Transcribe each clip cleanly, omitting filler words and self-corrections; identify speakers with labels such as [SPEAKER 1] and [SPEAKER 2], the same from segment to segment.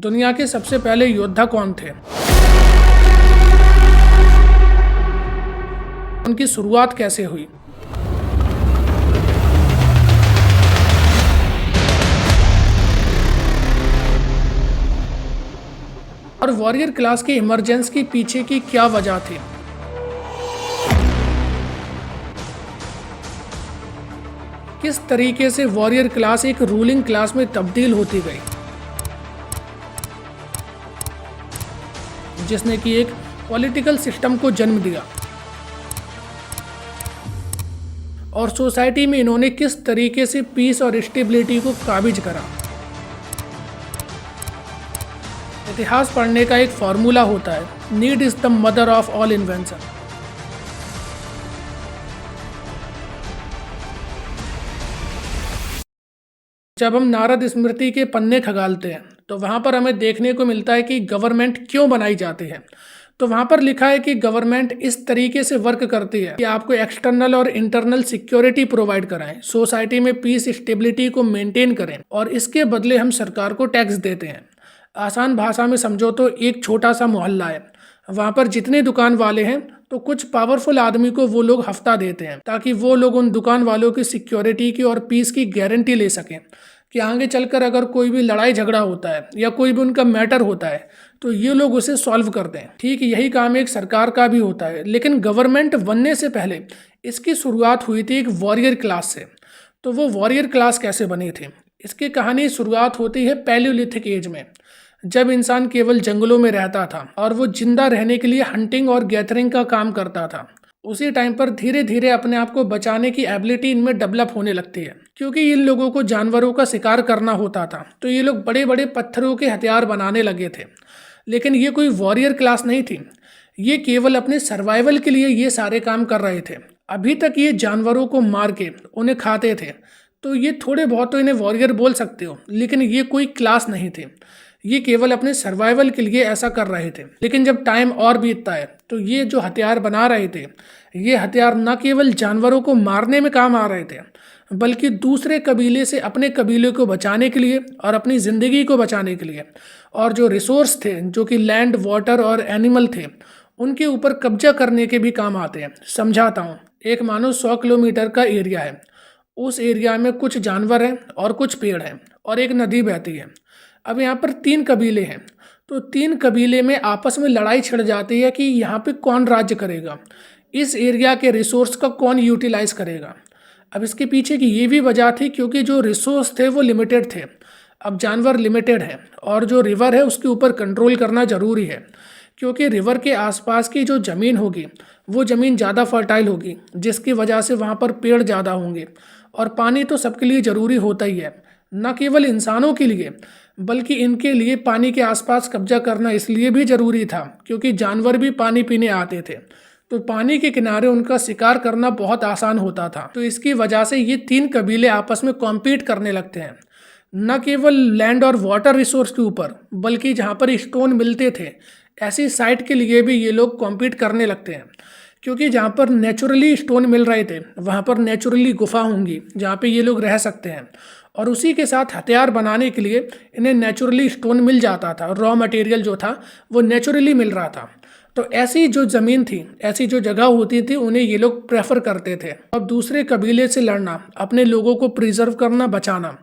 [SPEAKER 1] दुनिया के सबसे पहले योद्धा कौन थे? उनकी शुरुआत कैसे हुई? और वॉरियर क्लास के इमरजेंस के पीछे की क्या वजह थी? किस तरीके से वॉरियर क्लास एक रूलिंग क्लास में तब्दील होती गई, जिसने कि एक पॉलिटिकल सिस्टम को जन्म दिया, और सोसाइटी में इन्होंने किस तरीके से पीस और स्टेबिलिटी को काबिज करा। इतिहास पढ़ने का एक फॉर्मूला होता है, need is the mother of all invention. जब हम नारद स्मृति के पन्ने खगालते हैं तो वहाँ पर हमें देखने को मिलता है कि गवर्नमेंट क्यों बनाई जाती है। तो वहाँ पर लिखा है कि गवर्नमेंट इस तरीके से वर्क करती है कि आपको एक्सटर्नल और इंटरनल सिक्योरिटी प्रोवाइड कराएं, सोसाइटी में पीस स्टेबिलिटी को मेंटेन करें, और इसके बदले हम सरकार को टैक्स देते हैं। आसान भाषा में समझो तो एक छोटा सा मोहल्ला है, वहाँ पर जितने दुकान वाले हैं तो कुछ पावरफुल आदमी को वो लोग हफ्ता देते हैं ताकि वो लोग उन दुकान वालों की सिक्योरिटी की और पीस की गारंटी ले सकें कि आगे चलकर अगर कोई भी लड़ाई झगड़ा होता है या कोई भी उनका मैटर होता है तो ये लोग उसे सॉल्व कर दें। ठीक यही काम एक सरकार का भी होता है, लेकिन गवर्नमेंट बनने से पहले इसकी शुरुआत हुई थी एक वॉरियर क्लास से। तो वो वॉरियर क्लास कैसे बनी थी, इसकी कहानी शुरुआत होती है पैलियोलिथिक एज में, जब इंसान केवल जंगलों में रहता था और वो जिंदा रहने के लिए हंटिंग और गैदरिंग का काम करता था। उसी टाइम पर धीरे धीरे अपने आप को बचाने की एबिलिटी इनमें डेवलप होने लगती है, क्योंकि इन लोगों को जानवरों का शिकार करना होता था तो ये लोग बड़े बड़े पत्थरों के हथियार बनाने लगे थे। लेकिन ये कोई वॉरियर क्लास नहीं थी, ये केवल अपने सर्वाइवल के लिए ये सारे काम कर रहे थे। अभी तक ये जानवरों को मार के उन्हें खाते थे, तो ये थोड़े बहुत तो इन्हें वॉरियर बोल सकते हो, लेकिन ये कोई क्लास नहीं थे, ये केवल अपने सर्वाइवल के लिए ऐसा कर रहे थे। लेकिन जब टाइम और बीतता है तो ये जो हथियार बना रहे थे, ये हथियार न केवल जानवरों को मारने में काम आ रहे थे, बल्कि दूसरे कबीले से अपने कबीले को बचाने के लिए और अपनी ज़िंदगी को बचाने के लिए, और जो रिसोर्स थे जो कि लैंड, वाटर और एनिमल थे, उनके ऊपर कब्जा करने के भी काम आते हैं। समझाता हूँ, एक मानो 100 किलोमीटर का एरिया है, उस एरिया में कुछ जानवर हैं और कुछ पेड़ हैं और एक नदी बहती है। अब यहाँ पर 3 कबीले हैं, तो 3 कबीले में आपस में लड़ाई छिड़ जाती है कि यहाँ पे कौन राज्य करेगा, इस एरिया के रिसोर्स का कौन यूटिलाइज करेगा। अब इसके पीछे की ये भी वजह थी क्योंकि जो रिसोर्स थे वो लिमिटेड थे, अब जानवर लिमिटेड है, और जो रिवर है उसके ऊपर कंट्रोल करना ज़रूरी है, क्योंकि रिवर के आसपास की जो ज़मीन होगी वो ज़मीन ज़्यादा फर्टाइल होगी, जिसकी वजह से वहाँ पर पेड़ ज़्यादा होंगे, और पानी तो सबके लिए ज़रूरी होता ही है, न केवल इंसानों के लिए बल्कि इनके लिए पानी के आसपास कब्जा करना इसलिए भी ज़रूरी था क्योंकि जानवर भी पानी पीने आते थे, तो पानी के किनारे उनका शिकार करना बहुत आसान होता था। तो इसकी वजह से ये 3 कबीले आपस में कॉम्पीट करने लगते हैं, न केवल लैंड और वाटर रिसोर्स के ऊपर, बल्कि जहाँ पर स्टोन मिलते थे ऐसी साइट के लिए भी ये लोग कॉम्पीट करने लगते हैं, क्योंकि जहाँ पर नेचुरली स्टोन मिल रहे थे वहाँ पर नेचुरली गुफा होंगी जहाँ पे ये लोग रह सकते हैं, और उसी के साथ हथियार बनाने के लिए इन्हें नेचुरली स्टोन मिल जाता था, रॉ मटेरियल जो था वो नेचुरली मिल रहा था। तो ऐसी जो ज़मीन थी, ऐसी जो जगह होती थी, उन्हें ये लोग प्रेफर करते थे। अब दूसरे कबीले से लड़ना, अपने लोगों को प्रिजर्व करना, बचाना,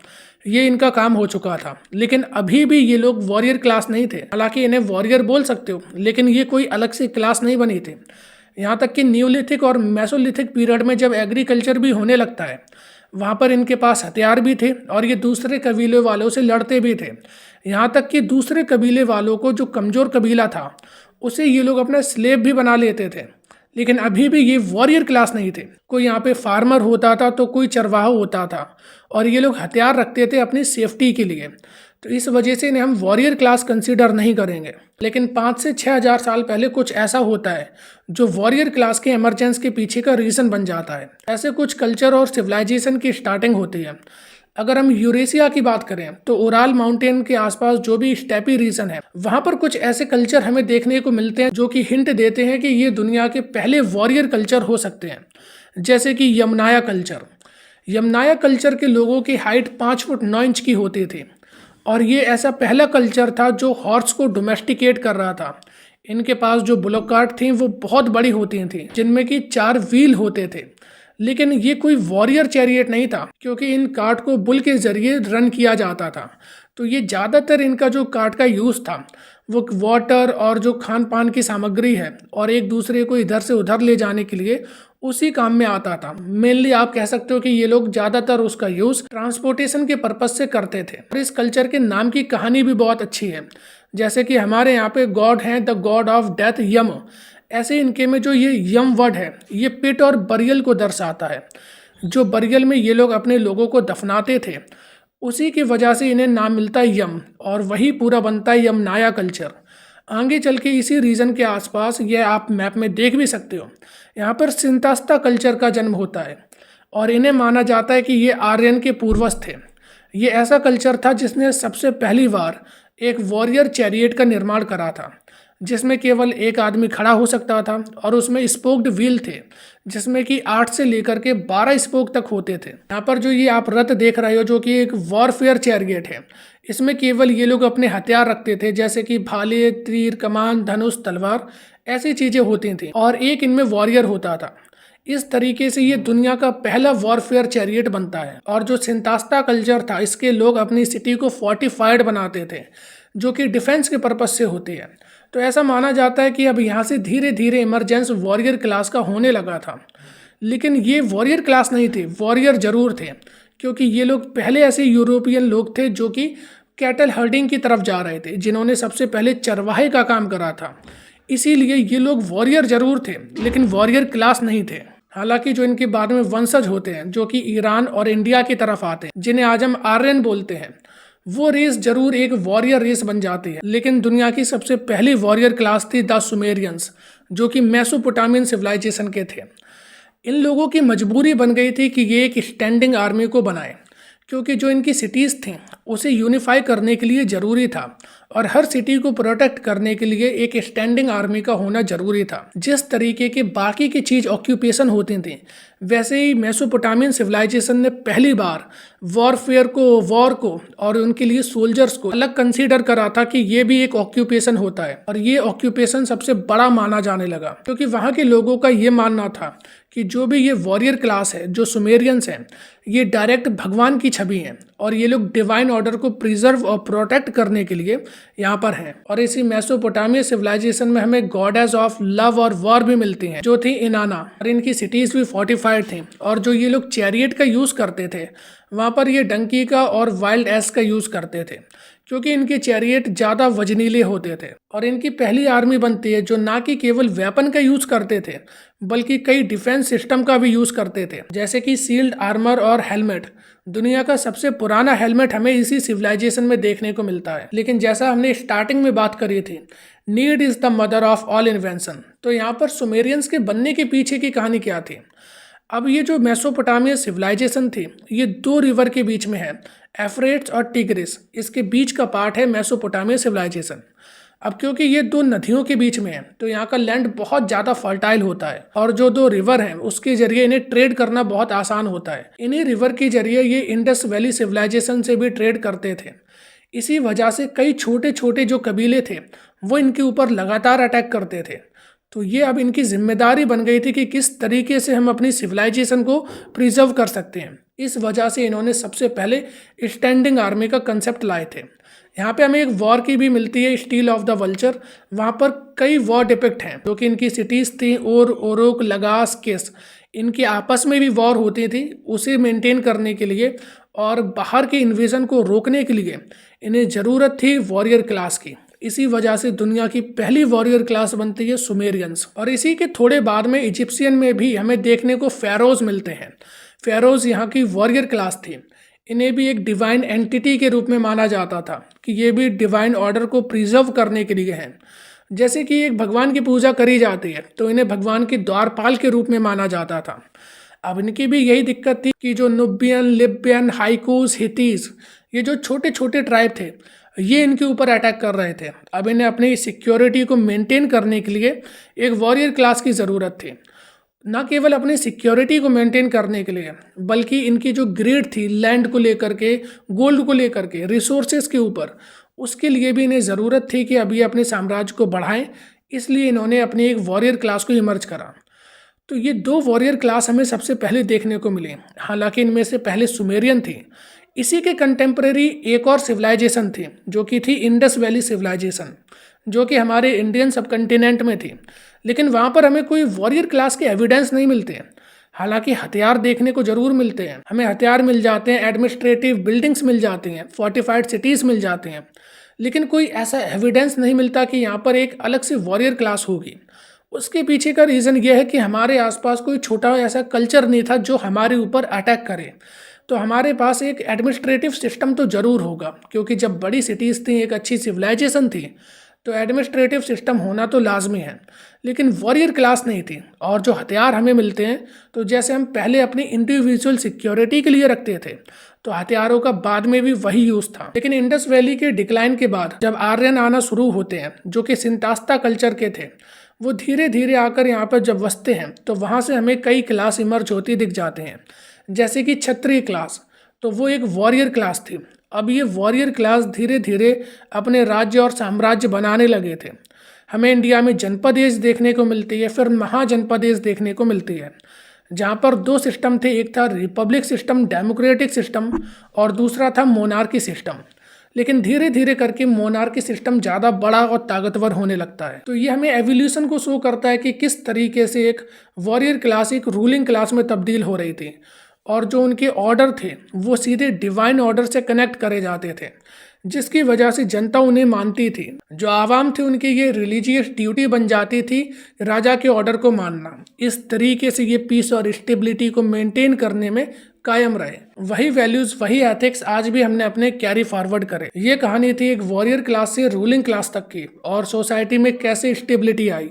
[SPEAKER 1] ये इनका काम हो चुका था। लेकिन अभी भी ये लोग वॉरियर क्लास नहीं थे, हालांकि इन्हें वॉरियर बोल सकते हो, लेकिन ये कोई अलग से क्लास नहीं बनी थी। यहाँ तक कि न्यूलिथिक और मेसोलिथिक पीरियड में जब एग्रीकल्चर भी होने लगता है, वहाँ पर इनके पास हथियार भी थे और ये दूसरे कबीले वालों से लड़ते भी थे। यहाँ तक कि दूसरे कबीले वालों को, जो कमज़ोर कबीला था, उसे ये लोग अपना स्लेव भी बना लेते थे। लेकिन अभी भी ये वॉरियर क्लास नहीं थे। कोई यहाँ पे फार्मर होता था तो कोई चरवाहा होता था, और ये लोग हथियार रखते थे अपनी सेफ्टी के लिए। तो इस वजह से इन्हें हम वॉरियर क्लास कंसीडर नहीं करेंगे। लेकिन 5 से 6 हज़ार साल पहले कुछ ऐसा होता है जो वॉरियर क्लास के इमरजेंस के पीछे का रीज़न बन जाता है। ऐसे कुछ कल्चर और सिविलाइजेशन की स्टार्टिंग होती है। अगर हम यूरेशिया की बात करें तो ओराल माउंटेन के आसपास जो भी स्टेपी रीजन है, वहाँ पर कुछ ऐसे कल्चर हमें देखने को मिलते हैं जो कि हिंट देते हैं कि ये दुनिया के पहले वॉरियर कल्चर हो सकते हैं। जैसे कि यमनाया कल्चर। यमनाया कल्चर के लोगों की हाइट 5 फुट 9 इंच की होती थी, और ये ऐसा पहला कल्चर था जो हॉर्स को डोमेस्टिकेट कर रहा था। इनके पास जो बुलॉक कार्ट थी वो बहुत बड़ी होती थी, जिनमें कि 4 व्हील होते थे। लेकिन ये कोई वॉरियर चैरियट नहीं था, क्योंकि इन कार्ट को बुल के जरिए रन किया जाता था। तो ये ज़्यादातर इनका जो कार्ट का यूज़ था वो वाटर और जो खान पान की सामग्री है और एक दूसरे को इधर से उधर ले जाने के लिए उसी काम में आता था। मेनली आप कह सकते हो कि ये लोग ज़्यादातर उसका यूज़ ट्रांसपोर्टेशन के पर्पज से करते थे। और इस कल्चर के नाम की कहानी भी बहुत अच्छी है। जैसे कि हमारे यहाँ पे गॉड हैं द गॉड ऑफ डेथ, यम। ऐसे इनके में जो ये यम वर्ड है ये पिट और बरियल को दर्शाता है। जो बरियल में ये लोग अपने लोगों को दफनाते थे, उसी की वजह से इन्हें नाम मिलता है यम, और वही पूरा बनता है यमनाया कल्चर। आगे चल के इसी रीजन के आसपास ये आप मैप में देख भी सकते हो, यहाँ पर सिंतास्ता कल्चर का जन्म होता है और इन्हें माना जाता है कि ये आर्यन के पूर्वज थे। ये ऐसा कल्चर था जिसने सबसे पहली बार एक वॉरियर चैरियट का निर्माण करा था, जिसमें केवल एक आदमी खड़ा हो सकता था और उसमें स्पोक्ड व्हील थे, जिसमें कि 8 से लेकर के 12 स्पोक तक होते थे। यहाँ पर जो ये आप रथ देख रहे हो जो कि एक वॉरफेयर चैरियट है, इसमें केवल ये लोग अपने हथियार रखते थे, जैसे कि भाले, तीर, कमान, धनुष, तलवार, ऐसी चीज़ें होती थी, और एक इनमें वॉरियर होता था। इस तरीके से ये दुनिया का पहला वॉरफेयर चैरियट बनता है। और जो सिंतास्ता कल्चर था, इसके लोग अपनी सिटी को फोर्टिफाइड बनाते थे, जो कि डिफेंस के पर्पज से होती है। तो ऐसा माना जाता है कि अब यहाँ से धीरे धीरे इमरजेंस वॉरियर क्लास का होने लगा था। लेकिन ये वॉरियर क्लास नहीं थे, वॉरियर जरूर थे, क्योंकि ये लोग पहले ऐसे यूरोपियन लोग थे जो कि कैटल हर्डिंग की तरफ जा रहे थे, जिन्होंने सबसे पहले चरवाहे का काम करा था। इसीलिए ये लोग वॉरियर जरूर थे, लेकिन वॉरियर क्लास नहीं थे। हालांकि जो इनके बाद में वंशज होते हैं, जो कि ईरान और इंडिया की तरफ आते हैं, जिन्हें आज हम आर्यन बोलते हैं, वो रेस जरूर एक वॉरियर रेस बन जाती है। लेकिन दुनिया की सबसे पहली वॉरियर क्लास थी द सुमेरियंस, जो कि मेसोपोटामियन सिविलाइजेशन के थे। इन लोगों की मजबूरी बन गई थी कि ये एक स्टैंडिंग आर्मी को बनाए, क्योंकि जो इनकी सिटीज़ थीं उसे यूनिफाई करने के लिए ज़रूरी था, और हर सिटी को प्रोटेक्ट करने के लिए एक स्टैंडिंग आर्मी का होना ज़रूरी था। जिस तरीके के बाकी की चीज़ ऑक्यूपेशन होती थी, वैसे ही मेसोपोटामियन सिविलाइजेशन ने पहली बार वॉर को और उनके लिए सोल्जर्स को अलग कंसीडर करा था कि ये भी एक ऑक्यूपेशन होता है। और ये ऑक्यूपेशन सबसे बड़ा माना जाने लगा, क्योंकि वहाँ के लोगों का ये मानना था कि जो भी ये वॉरियर क्लास है, जो सुमेरियंस हैं, ये डायरेक्ट भगवान की छवि हैं, और ये लोग डिवाइन ऑर्डर को प्रिजर्व और प्रोटेक्ट करने के लिए यहाँ पर हैं। और इसी मेसोपोटामिया सिविलाइजेशन में हमें गॉडेस ऑफ लव और वॉर भी मिलती हैं, जो थी इनाना, और इनकी सिटीज भी फोर्टिफाइड थी। और जो ये लोग चैरियट का यूज़ करते थे, वहाँ पर ये डंकी का और वाइल्ड एस का यूज़ करते थे, क्योंकि इनके चैरियट ज़्यादा वजनीले होते थे। और इनकी पहली आर्मी बनती है जो ना कि केवल वेपन का यूज़ करते थे, बल्कि कई डिफेंस सिस्टम का भी यूज़ करते थे, जैसे कि सील्ड आर्मर और हेलमेट। दुनिया का सबसे पुराना हेलमेट हमें इसी सिविलाइजेशन में देखने को मिलता है। लेकिन जैसा हमने स्टार्टिंग में बात करी थी, need is the mother of all invention, तो यहाँ पर सुमेरियंस के बनने के पीछे की कहानी क्या थी। अब ये जो मेसोपोटामिया सिविलाइजेशन थी, ये 2 रिवर के बीच में है, एफ्रेट्स और टिग्रिस। इसके बीच का पार्ट है मेसोपोटामिया सिविलाइजेशन। अब क्योंकि ये 2 नदियों के बीच में है, तो यहाँ का लैंड बहुत ज़्यादा फर्टाइल होता है, और जो 2 रिवर हैं उसके जरिए इन्हें ट्रेड करना बहुत आसान होता है। इन्हीं रिवर के जरिए ये इंडस वैली सिविलाइजेशन से भी ट्रेड करते थे। इसी वजह से कई छोटे छोटे जो कबीले थे वो इनके ऊपर लगातार अटैक करते थे। तो ये अब इनकी जिम्मेदारी बन गई थी कि किस तरीके से हम अपनी सिविलाइजेशन को प्रिजर्व कर सकते हैं। इस वजह से इन्होंने सबसे पहले स्टैंडिंग आर्मी का कंसेप्ट लाए थे। यहाँ पे हमें एक वॉर की भी मिलती है, स्टील ऑफ द वल्चर। वहाँ पर कई वॉर डिपिक्ट हैं, जो कि इनकी सिटीज़ थी ओरोक, लगास, केस। इनकी आपस में भी वॉर होती थी, उसे मेंटेन करने के लिए और बाहर के इन्वेजन को रोकने के लिए इन्हें ज़रूरत थी वॉरियर क्लास की। इसी वजह से दुनिया की पहली वॉरियर क्लास बनती है सुमेरियंस। और इसी के थोड़े बाद में इजिप्शियन में भी हमें देखने को फेरोज मिलते हैं। फेरोज यहाँ की वॉरियर क्लास थी। इन्हें भी एक डिवाइन एंटिटी के रूप में माना जाता था कि ये भी डिवाइन ऑर्डर को प्रिजर्व करने के लिए हैं। जैसे कि एक भगवान की पूजा करी जाती है, तो इन्हें भगवान के द्वारपाल के रूप में माना जाता था। अब इनकी भी यही दिक्कत थी कि जो नुबियन, लिबियन, हाइकूस, हितीस, ये जो छोटे छोटे ट्राइब थे, ये इनके ऊपर अटैक कर रहे थे। अब इन्हें अपनी सिक्योरिटी को मेंटेन करने के लिए एक वॉरियर क्लास की ज़रूरत थी। ना केवल अपनी सिक्योरिटी को मेंटेन करने के लिए, बल्कि इनकी जो ग्रीड थी लैंड को लेकर के, गोल्ड को लेकर के, रिसोर्सेज के ऊपर, उसके लिए भी इन्हें ज़रूरत थी कि अब ये अपने साम्राज्य को बढ़ाएं। इसलिए इन्होंने अपनी एक वॉरियर क्लास को इमर्ज करा। तो ये दो वॉरियर क्लास हमें सबसे पहले देखने को मिले। हालांकि इनमें से पहले सुमेरियन थी। इसी के कंटेम्परेरी एक और सिविलाइजेशन थी जो कि थी इंडस वैली सिविलाइजेशन, जो कि हमारे इंडियन सबकंटिनेंट में थी। लेकिन वहाँ पर हमें कोई वॉरियर क्लास के एविडेंस नहीं मिलते हैं। हालांकि हथियार देखने को जरूर मिलते हैं, हमें हथियार मिल जाते हैं, एडमिनिस्ट्रेटिव बिल्डिंग्स मिल जाती हैं, फोर्टिफाइड सिटीज़ मिल जाते हैं, लेकिन कोई ऐसा एविडेंस नहीं मिलता कि यहाँ पर एक अलग से वॉरियर क्लास होगी। उसके पीछे का रीज़न यह है कि हमारे आसपास कोई छोटा ऐसा कल्चर नहीं था जो हमारे ऊपर अटैक करे। तो हमारे पास एक एडमिनिस्ट्रेटिव सिस्टम तो ज़रूर होगा, क्योंकि जब बड़ी सिटीज़ थी, एक अच्छी सिविलाइजेशन थी, तो एडमिनिस्ट्रेटिव सिस्टम होना तो लाजमी है। लेकिन वॉरियर क्लास नहीं थी। और जो हथियार हमें मिलते हैं, तो जैसे हम पहले अपनी इंडिविजुअल सिक्योरिटी के लिए रखते थे, तो हथियारों का बाद में भी वही यूज़ था। लेकिन इंडस वैली के डिक्लाइन के बाद जब आर्यन आना शुरू होते हैं, जो कि सिंतास्ता कल्चर के थे, वो धीरे धीरे आकर यहाँ पर जब बसते हैं, तो वहाँ से हमें कई क्लास इमर्ज होती दिख जाते हैं। जैसे कि क्षत्रिय क्लास, तो वो एक वॉरियर क्लास थी। अब ये वॉरियर क्लास धीरे धीरे अपने राज्य और साम्राज्य बनाने लगे थे। हमें इंडिया में जनपदेश देखने को मिलती है, फिर महाजनपदेश देखने को मिलती है, जहाँ पर दो सिस्टम थे। एक था रिपब्लिक सिस्टम, डेमोक्रेटिक सिस्टम, और दूसरा था मोनार्की सिस्टम। लेकिन धीरे धीरे करके मोनार्की सिस्टम ज़्यादा बड़ा और ताकतवर होने लगता है। तो ये हमें एवोल्यूशन को शो करता है कि किस तरीके से एक वॉरियर क्लास एक रूलिंग क्लास में तब्दील हो रही थी, और जो उनके ऑर्डर थे वो सीधे डिवाइन ऑर्डर से कनेक्ट करे जाते थे, जिसकी वजह से जनता उन्हें मानती थी। जो आवाम थी, उनकी ये रिलीजियस ड्यूटी बन जाती थी राजा के ऑर्डर को मानना। इस तरीके से ये पीस और स्टेबिलिटी को मेंटेन करने में कायम रहे। वही वैल्यूज, वही एथिक्स आज भी हमने अपने कैरी फॉरवर्ड करे। ये कहानी थी एक वॉरियर क्लास से रूलिंग क्लास तक की, और सोसाइटी में कैसे स्टेबिलिटी आई।